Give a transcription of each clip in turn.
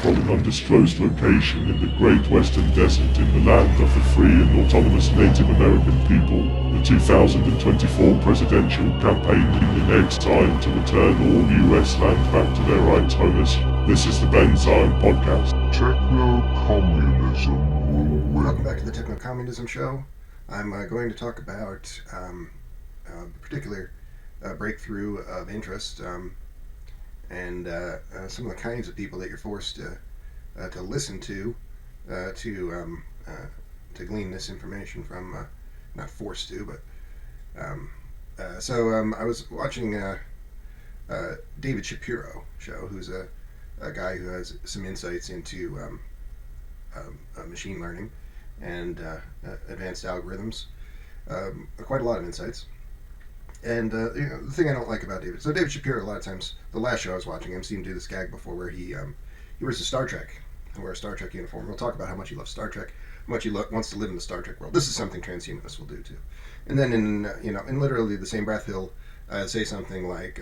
from an undisclosed location in the Great Western Desert in the land of the free and autonomous Native American people, the 2024 presidential campaign leader next time to return all US land back to their rightful owners. This is the Ben Zion Podcast. Techno-communism will win. Welcome back to the Techno-Communism Show. I'm going to talk about a particular breakthrough of interest and some of the kinds of people that you're forced to listen to glean this information from. Not forced to, but so I was watching David Shapiro show, who's a guy who has some insights into machine learning and advanced algorithms, quite a lot of insights. And the thing I don't like about David Shapiro, a lot of times, the last show I was watching him, seemed to do this gag before where he wears a Star Trek, wear a Star Trek uniform. We'll talk about how much he loves Star Trek, how much he wants to live in the Star Trek world. This is something transhumanists will do too. And then in literally the same breath, he'll say something like,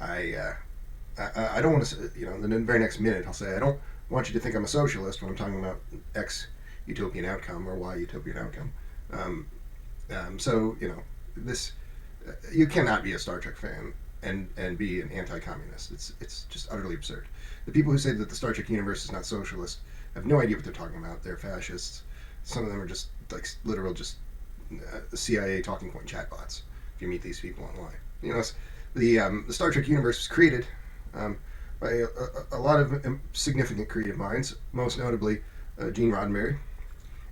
I don't want to, in the very next minute, I'll say, I don't want you to think I'm a socialist when I'm talking about X utopian outcome or Y utopian outcome. So, this, you cannot be a Star Trek fan and be an anti-communist. It's just utterly absurd. The people who say that the Star Trek universe is not socialist have no idea what they're talking about. They're fascists. Some of them are just like literal CIA talking point chatbots. If you meet these people online, the Star Trek universe was created by a lot of significant creative minds, most notably Gene Roddenberry.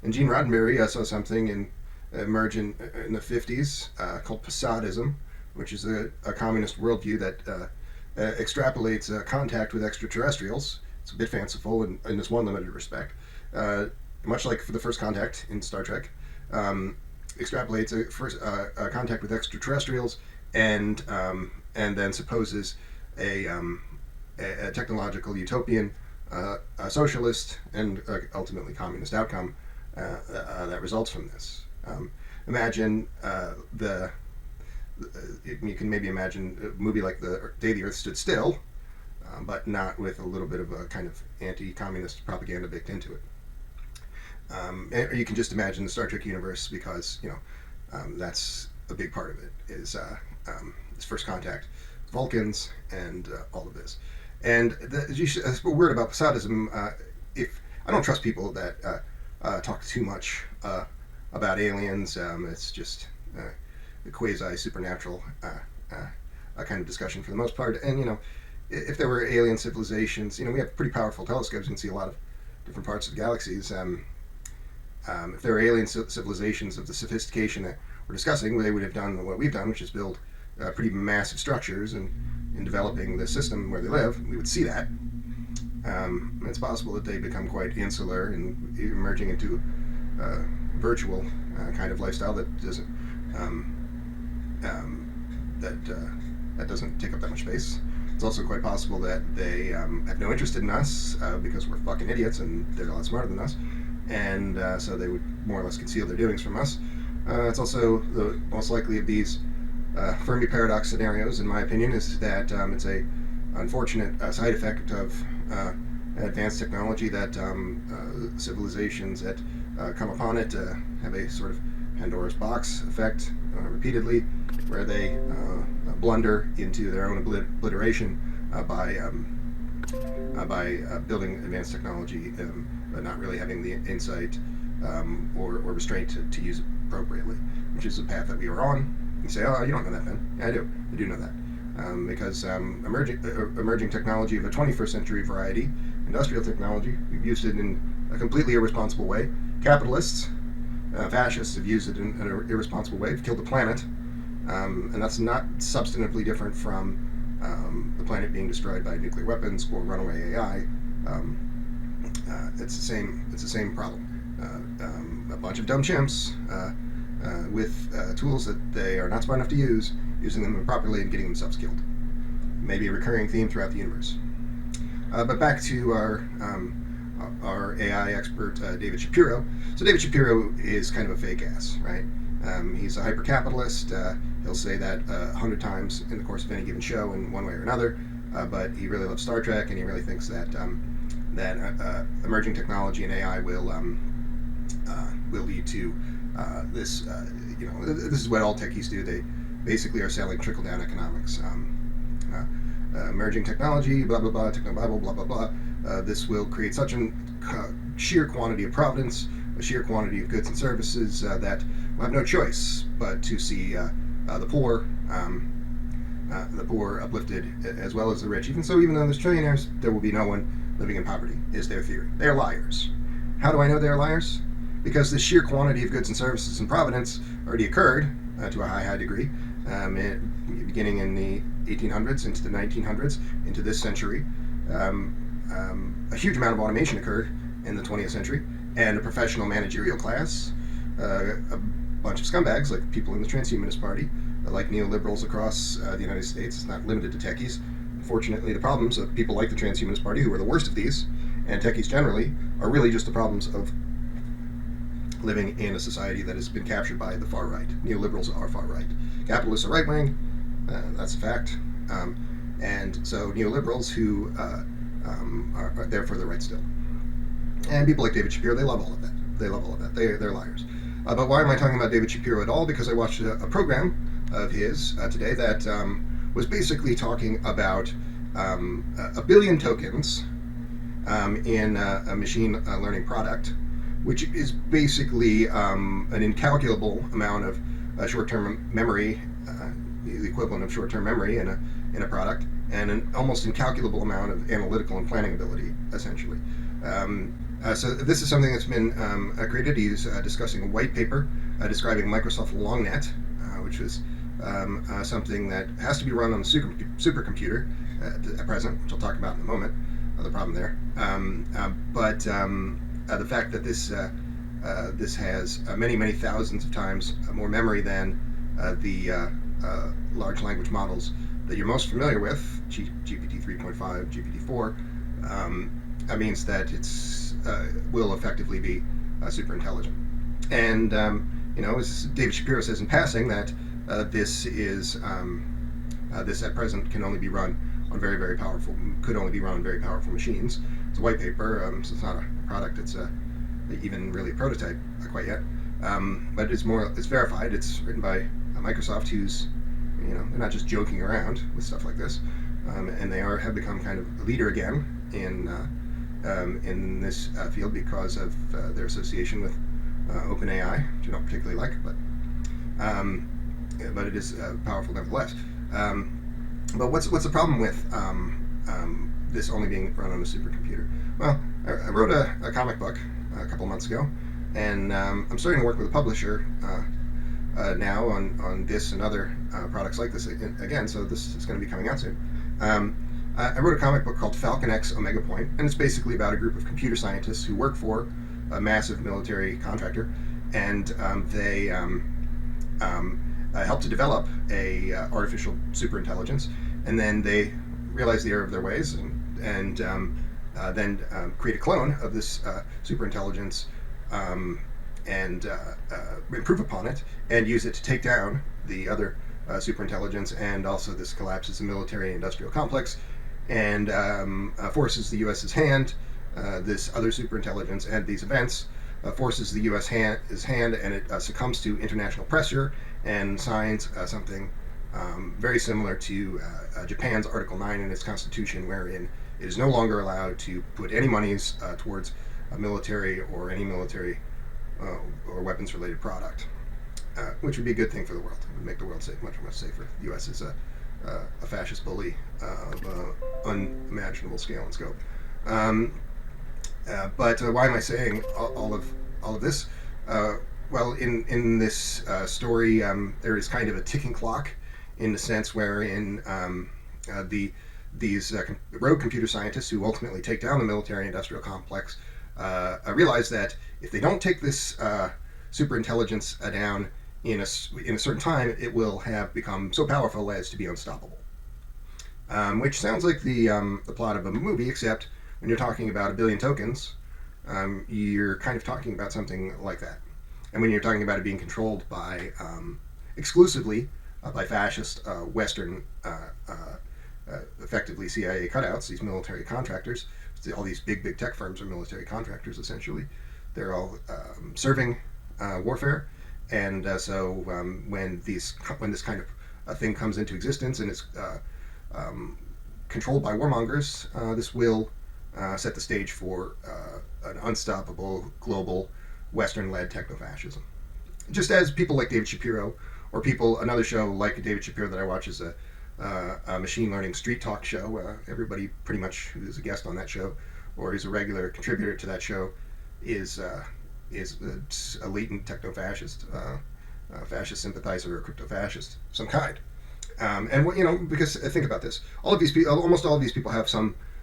And Gene Roddenberry saw something emerge in the 50s called Posadism, which is a communist worldview that extrapolates contact with extraterrestrials. It's a bit fanciful in this one limited respect. Much like for the first contact in Star Trek, extrapolates a contact with extraterrestrials and then supposes a technological utopian, socialist, and ultimately communist outcome that results from this. Imagine you can maybe imagine a movie like The Day the Earth Stood Still, but not with a little bit of a kind of anti-communist propaganda baked into it. Or you can just imagine the Star Trek universe because that's a big part of it is this first contact, Vulcans, and all of this. And a word about Posadism. If I don't trust people that talk too much about aliens, it's just a quasi supernatural kind of discussion for the most part. And if there were alien civilizations, we have pretty powerful telescopes. You can see a lot of different parts of the galaxies. If there were alien civilizations of the sophistication that we're discussing, they would have done what we've done, which is build pretty massive structures. And in developing the system where they live, we would see that. It's possible that they become quite insular and emerging into a virtual kind of lifestyle that doesn't that doesn't take up that much space. It's also quite possible that they have no interest in us because we're fucking idiots and they're a lot smarter than us, and so they would more or less conceal their doings from us. It's also the most likely of these Fermi paradox scenarios, in my opinion, is that it's a unfortunate side effect of advanced technology that civilizations that come upon it have a sort of Pandora's box effect repeatedly, where they blunder into their own obliteration by building advanced technology, but not really having the insight or restraint to use it appropriately, which is the path that we are on. You say, oh, you don't know that, Ben. Yeah, I do know that. Because emerging technology of a 21st century variety, industrial technology, we've used it in a completely irresponsible way. Capitalists, fascists have used it in an irresponsible way. They've killed the planet. And that's not substantively different from the planet being destroyed by nuclear weapons or runaway AI. It's the same problem. A bunch of dumb chimps with tools that they are not smart enough to use, using them improperly and getting themselves killed. Maybe a recurring theme throughout the universe. But back to our AI expert, David Shapiro. So David Shapiro is kind of a fake ass, right? He's a hyper-capitalist. He'll say that 100 times in the course of any given show in one way or another. but he really loves Star Trek, and he really thinks that emerging technology and AI will lead to this. This is what all techies do. They basically are selling trickle-down economics. Emerging technology, blah blah blah, techno-bible, blah blah blah. This will create such a sheer quantity of providence, a sheer quantity of goods and services that we'll have no choice but to see the poor uplifted as well as the rich. Even though there's trillionaires, there will be no one living in poverty, is their theory. They're liars. How do I know they're liars? Because the sheer quantity of goods and services and providence already occurred to a high degree, beginning in the 1800s into the 1900s, into this century. A huge amount of automation occurred in the 20th century, and a professional managerial class, a bunch of scumbags like people in the Transhumanist Party, like neoliberals across the United States. It's not limited to techies. Unfortunately, the problems of people like the Transhumanist Party, who are the worst of these, and techies generally, are really just the problems of living in a society that has been captured by the far right. Neoliberals are far right. Capitalists are right wing. That's a fact. And so neoliberals who are there for the right still. And people like David Shapiro, they love all of that. They're liars. But why am I talking about David Shapiro at all? Because I watched a program of his today that was basically talking about 1 billion tokens in a machine learning product, which is basically an incalculable amount of short-term memory, the equivalent of short-term memory in a product, and an almost incalculable amount of analytical and planning ability, essentially. So this is something that's been created. He's discussing a white paper describing Microsoft LongNet, which is something that has to be run on a supercomputer at present, which I'll talk about in a moment, the problem there. But the fact that this has many thousands of times more memory than the large language models that you're most familiar with, GPT-3.5, GPT-4, means that it's will effectively be super intelligent. And as David Shapiro says in passing, that this at present can only be run on could only be run on very powerful machines. It's a white paper, so it's not a product. It's even really a prototype, not quite yet. But it's verified. It's written by Microsoft, who's, they're not just joking around with stuff like this, and they have become kind of a leader again in this field because of their association with OpenAI, which I don't particularly like, but it is powerful nevertheless. But what's the problem with this only being run on a supercomputer? Well, I wrote a comic book a couple months ago, and I'm starting to work with a publisher now on this and other products like this again, so this is going to be coming out soon. I wrote a comic book called Falcon X Omega Point, and it's basically about a group of computer scientists who work for a massive military contractor, and they help to develop a artificial superintelligence, and then they realize the error of their ways and then create a clone of this superintelligence and improve upon it and use it to take down the other superintelligence, and also this collapses the military-industrial complex and forces the U.S.'s hand. This other superintelligence and these events forces the U.S. hand, and it succumbs to international pressure and signs something very similar to Japan's Article 9 in its constitution, wherein it is no longer allowed to put any monies towards a military or any military or weapons-related product, which would be a good thing for the world. It would make the world much safer. The U.S. is a fascist bully of unimaginable scale and scope. But why am I saying all of this? Well, in this story, there is kind of a ticking clock, in the sense wherein these rogue computer scientists who ultimately take down the military-industrial complex realize that if they don't take this superintelligence down in a certain time, it will have become so powerful as to be unstoppable. Which sounds like the plot of a movie, except when you're talking about 1 billion tokens, you're kind of talking about something like that. And when you're talking about it being controlled by exclusively by fascist Western effectively CIA cutouts, these military contractors. All these big tech firms are military contractors, essentially. They're all serving warfare, and so when this kind of thing comes into existence and is controlled by warmongers, this will set the stage for an unstoppable global Western-led techno-fascism. Just as people like David Shapiro, or another show like David Shapiro that I watch is a machine learning street talk show. Everybody pretty much who's a guest on that show or is a regular contributor to that show is a latent techno-fascist, fascist sympathizer or crypto-fascist of some kind. And because think about this, almost all of these people have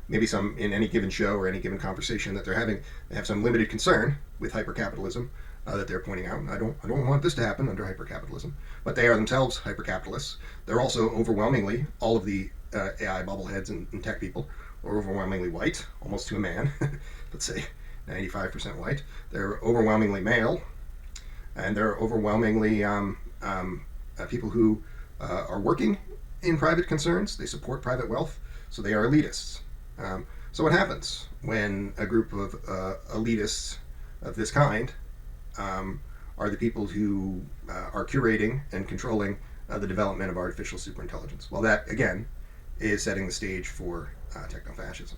maybe some in any given show or any given conversation that they're having, they have some limited concern with hypercapitalism that they're pointing out. I don't want this to happen under hypercapitalism, but they are themselves hypercapitalists. They're also overwhelmingly, all of the AI bubbleheads and tech people are overwhelmingly white, almost to a man. Let's say 95% white. They're overwhelmingly male, and they're overwhelmingly people who are working in private concerns. They support private wealth, so they are elitists. So what happens when a group of elitists of this kind are the people who are curating and controlling the development of artificial superintelligence? Well, that, again, is setting the stage for techno-fascism.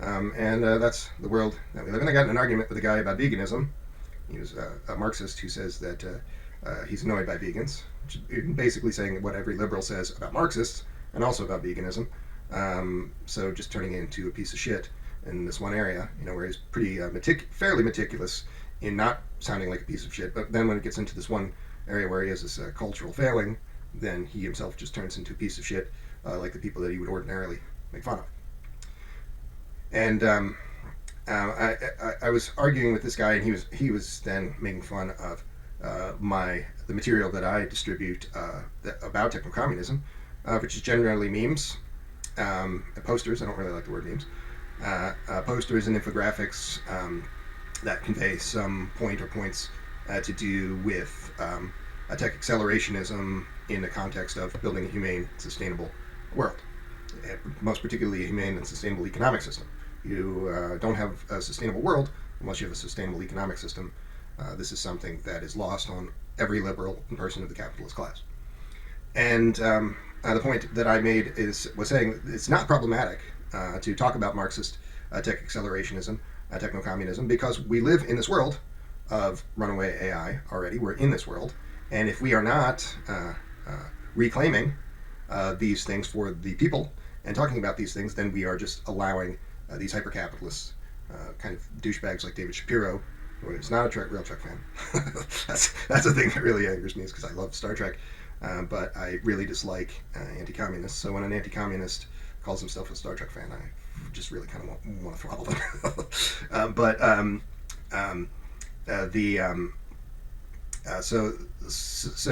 And that's the world that we live in. I got in an argument with a guy about veganism. He was a Marxist who says that he's annoyed by vegans, which is basically saying what every liberal says about Marxists and also about veganism. So just turning into a piece of shit in this one area, where he's pretty fairly meticulous in not sounding like a piece of shit. But then when it gets into this one area where he has this cultural failing, then he himself just turns into a piece of shit, like the people that he would ordinarily make fun of. And I was arguing with this guy, and he was then making fun of the material that I distribute about techno-communism, which is generally memes, posters. I don't really like the word memes. Posters and infographics that convey some point or points to do with tech accelerationism in the context of building a humane, sustainable world, most particularly a humane and sustainable economic system. You don't have a sustainable world unless you have a sustainable economic system. This is something that is lost on every liberal person of the capitalist class. And the point that I made was saying it's not problematic to talk about Marxist tech accelerationism, techno-communism, because we live in this world of runaway AI already. We're in this world. And if we are not reclaiming these things for the people and talking about these things, then we are just allowing these hyper-capitalists, kind of douchebags like David Shapiro, who is not a real Trek fan. That's the thing that really angers me, is because I love Star Trek, but I really dislike anti-communists. So when an anti-communist calls himself a Star Trek fan, I just really kind of want to throttle them. So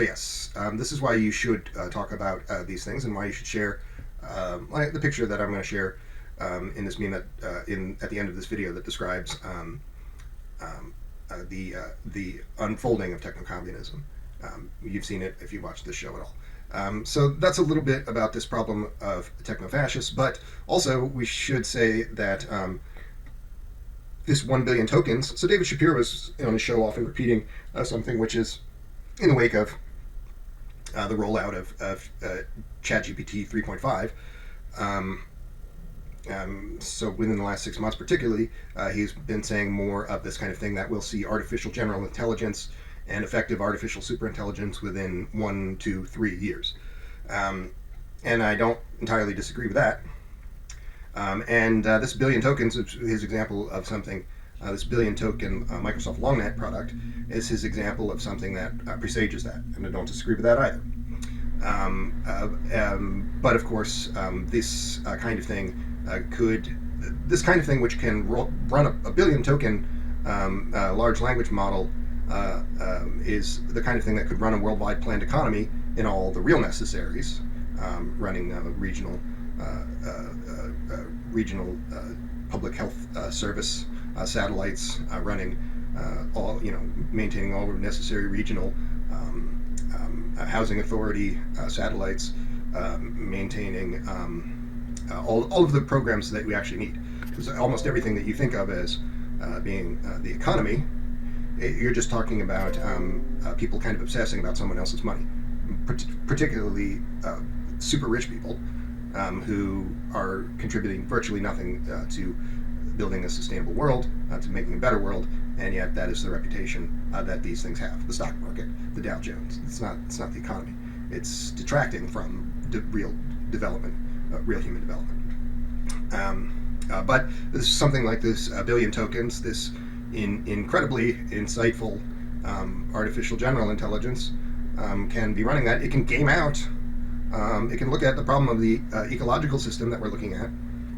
yes, this is why you should talk about these things, and why you should share the picture that I'm going to share in this meme at the end of this video that describes the unfolding of techno-communism. You've seen it if you watched this show at all. So that's a little bit about this problem of techno-fascists, but also we should say that this 1 billion tokens, so David Shapiro is on his show often repeating something which is in the wake of the rollout of ChatGPT 3.5. So within the last 6 months particularly, he's been saying more of this kind of thing, that we'll see artificial general intelligence and effective artificial superintelligence within 1 to 3 years. And I don't entirely disagree with that. This billion tokens is his example of something, this billion token Microsoft LongNet product is his example of something that presages that, and I don't disagree with that either. But of course, this kind of thing which can run a billion token large language model is the kind of thing that could run a worldwide planned economy in all the real necessaries, running regional public health service satellites, running maintaining all the necessary regional housing authority satellites, maintaining all of the programs that we actually need. Because almost everything that you think of as being the economy, you're just talking about people kind of obsessing about someone else's money, particularly super rich people who are contributing virtually nothing to building a sustainable world, to making a better world, and yet that is the reputation that these things have. The stock market, the Dow Jones. It's not the economy. It's detracting from real development, real human development. But this is something like this billion tokens, this incredibly insightful artificial general intelligence can be running that. It can game out. It can look at the problem of the ecological system that we're looking at.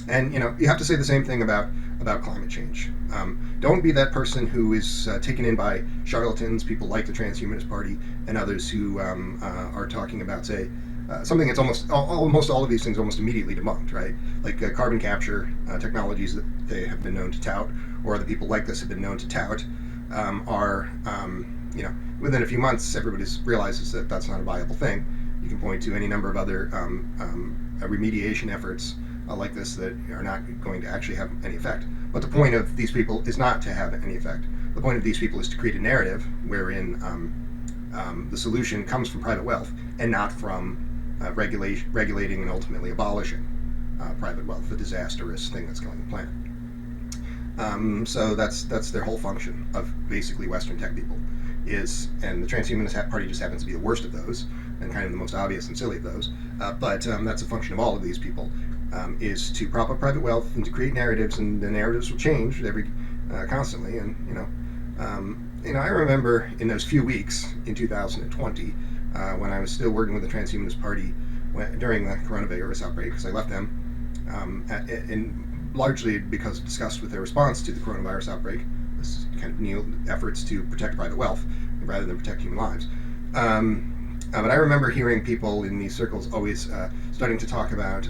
And you have to say the same thing about climate change. Don't be that person who is taken in by charlatans, people like the Transhumanist Party, and others who are talking about, say, something that's almost all of these things almost immediately debunked, right? Like carbon capture technologies that they have been known to tout, or other people like this have been known to tout, are within a few months everybody realizes that that's not a viable thing. You can point to any number of other remediation efforts like this that are not going to actually have any effect. But the point of these people is not to have any effect. The point of these people is to create a narrative wherein the solution comes from private wealth and not from regulating and ultimately abolishing private wealth, a disastrous thing that's killing the planet. So that's their whole function of basically Western tech people and the Transhumanist Party just happens to be the worst of those and kind of the most obvious and silly of those. But that's a function of all of these people. Is to prop up private wealth and to create narratives, and the narratives will change constantly. And I remember in those few weeks in 2020 when I was still working with the Transhumanist Party during the coronavirus outbreak, because I left them, and largely because of disgust with their response to the coronavirus outbreak, this kind of new efforts to protect private wealth rather than protect human lives. But I remember hearing people in these circles always starting to talk about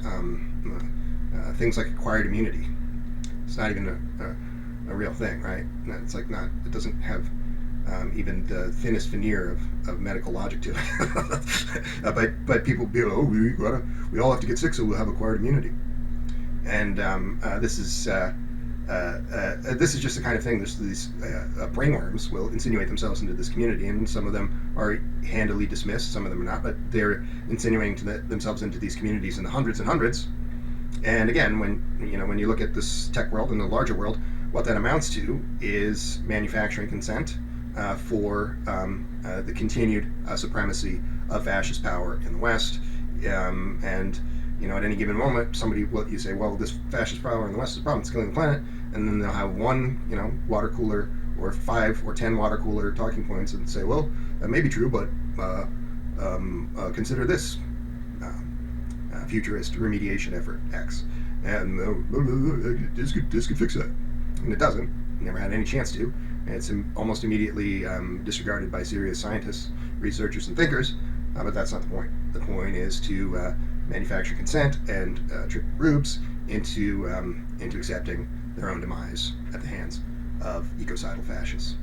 things like acquired immunity. It's not even a real thing, right? It's like it doesn't have even the thinnest veneer of medical logic to it. but people be we all have to get sick, so we'll have acquired immunity. And this is just the kind of thing. These brainworms will insinuate themselves into this community, and some of them are handily dismissed, some of them are not, but they're insinuating themselves into these communities in the hundreds and hundreds. And again, when you look at this tech world and the larger world, what that amounts to is manufacturing consent for the continued supremacy of fascist power in the West. And at any given moment, you say, well, this fascist power in the West is a problem, it's killing the planet, and then they'll have one, water cooler or 5 or 10 water cooler talking points and say, well, that may be true, but consider this futurist remediation effort X, and this could fix that, and it doesn't. It never had any chance to, and it's almost immediately disregarded by serious scientists, researchers, and thinkers. But that's not the point. The point is to manufacture consent and trick groups into accepting their own demise at the hands of ecocidal fascists.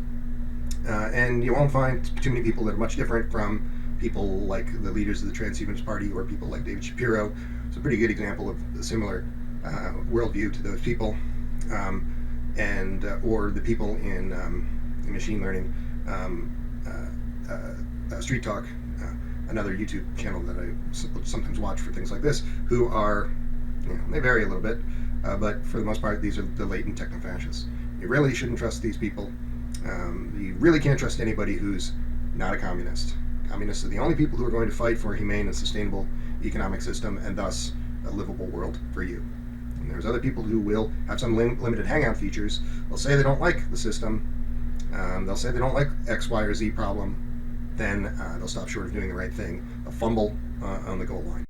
And you won't find too many people that are much different from people like the leaders of the Transhumanist Party or people like David Shapiro. It's a pretty good example of a similar worldview to those people, or the people in machine learning, Street Talk, another YouTube channel that I sometimes watch for things like this, who are, they vary a little bit, but for the most part, these are the latent techno-fascists. You really shouldn't trust these people. You really can't trust anybody who's not a communist. Communists are the only people who are going to fight for a humane and sustainable economic system, and thus a livable world for you. And there's other people who will have some limited hangout features. They'll say they don't like the system. They'll say they don't like X, Y, or Z problem. Then they'll stop short of doing the right thing. They'll fumble on the goal line.